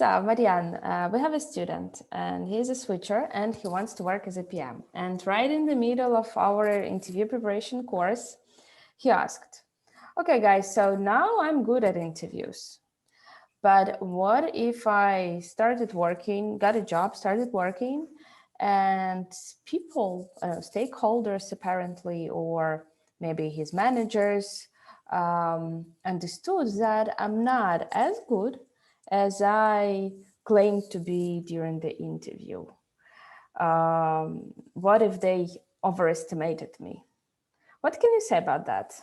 So, Marianne, we have a student and he's a switcher and he wants to work as a PM. And right in the middle of our interview preparation course, he asked, okay, guys, so now I'm good at interviews. But what if I started working, got a job, started working, and people, stakeholders apparently, or maybe his managers, understood that I'm not as good as I claimed to be during the interview. What if they overestimated me? What can you say about that?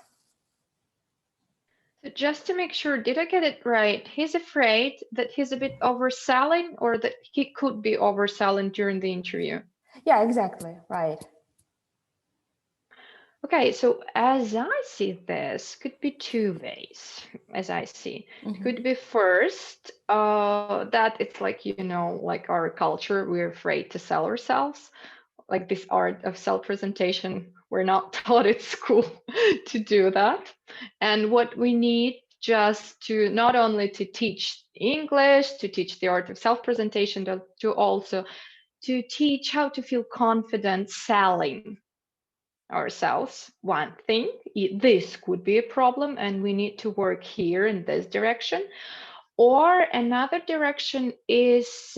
So just to make sure, did I get it right? He's afraid that he's a bit overselling or that he could be overselling during the interview. Yeah, exactly. Right. Okay, so as I see this, could be two ways, as I see. It could be first, that it's like, like our culture, we're afraid to sell ourselves. Like this art of self-presentation, we're not taught at school to do that. And what we need just to not only to teach English, to teach the art of self-presentation, to also to teach how to feel confident selling ourselves. One thing, this could be a problem and we need to work here in this direction. Or another direction is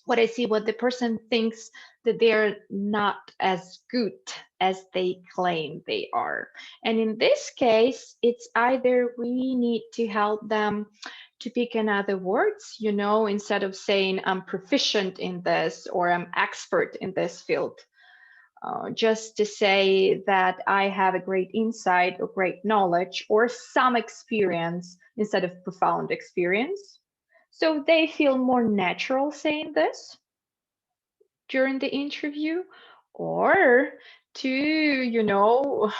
what I see, what the person thinks that they're not as good as they claim they are. And in this case, it's either we need to help them to pick another words, instead of saying I'm proficient in this or I'm expert in this field. Just to say that I have a great insight or great knowledge or some experience instead of profound experience. So they feel more natural saying this during the interview, or to,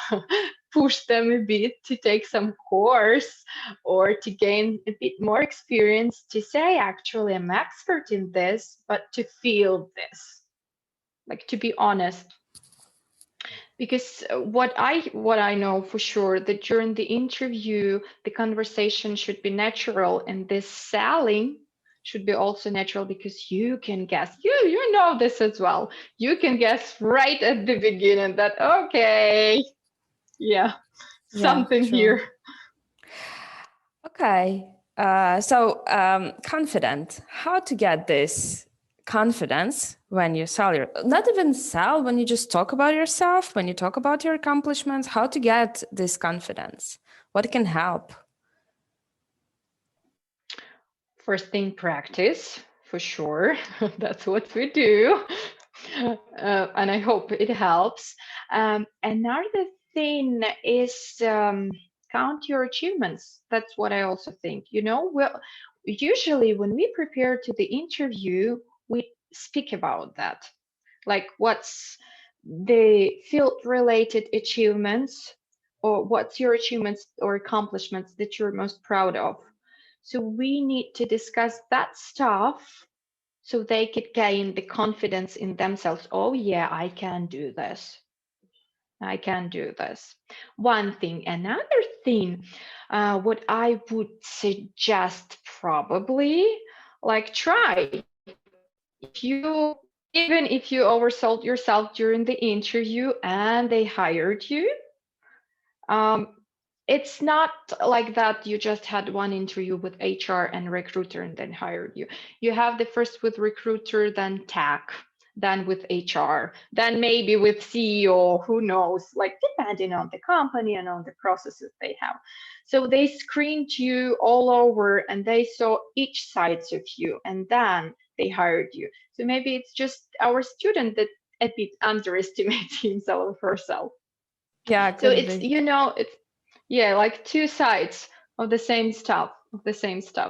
push them a bit to take some course or to gain a bit more experience to say, actually, I'm expert in this, but to feel this, like to be honest. Because what I know for sure that during the interview the conversation should be natural, and this selling should be also natural, because you can guess, you know this as well, you can guess right at the beginning that, okay, yeah, Yeah, something true. here. Okay. So confident. How to get this confidence when you sell not even sell, when you just talk about yourself, when you talk about your accomplishments, how to get this confidence? What can help? First thing, practice, for sure. That's what we do. And I hope it helps. Another thing is, count your achievements. That's what I also think. Well, usually when we prepare to the interview, we speak about that. Like, what's the field related achievements, or what's your achievements or accomplishments that you're most proud of. So we need to discuss that stuff so they could gain the confidence in themselves. Oh, yeah, I can do this. I can do this. One thing. Another thing, what I would suggest, probably, like, try. Even if you oversold yourself during the interview and they hired you, um, it's not like that you just had one interview with HR and recruiter and then hired you. You have the first with recruiter, then tech, then with HR, then maybe with CEO, who knows, like depending on the company and on the processes they have. So they screened you all over and they saw each sides of you and then they hired you. So maybe it's just our student that a bit underestimates himself or herself. Yeah, So could it's, be. it's, yeah, like two sides of the same stuff.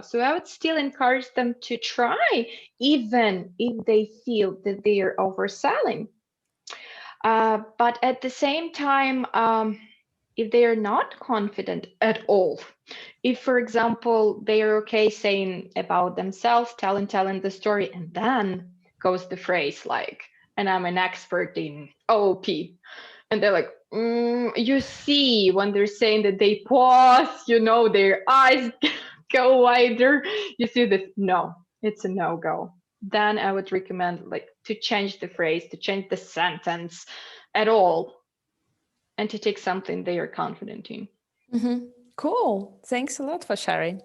So I would still encourage them to try, even if they feel that they are overselling. But at the same time, if they are not confident at all, if, for example, they are okay saying about themselves, telling the story, and then goes the phrase like, and I'm an expert in OP, and they're like, you see when they're saying that they pause, their eyes go wider, you see this, no, it's a no-go. Then I would recommend like to change the phrase, to change the sentence at all, and to take something they are confident in. Cool. Thanks a lot for sharing.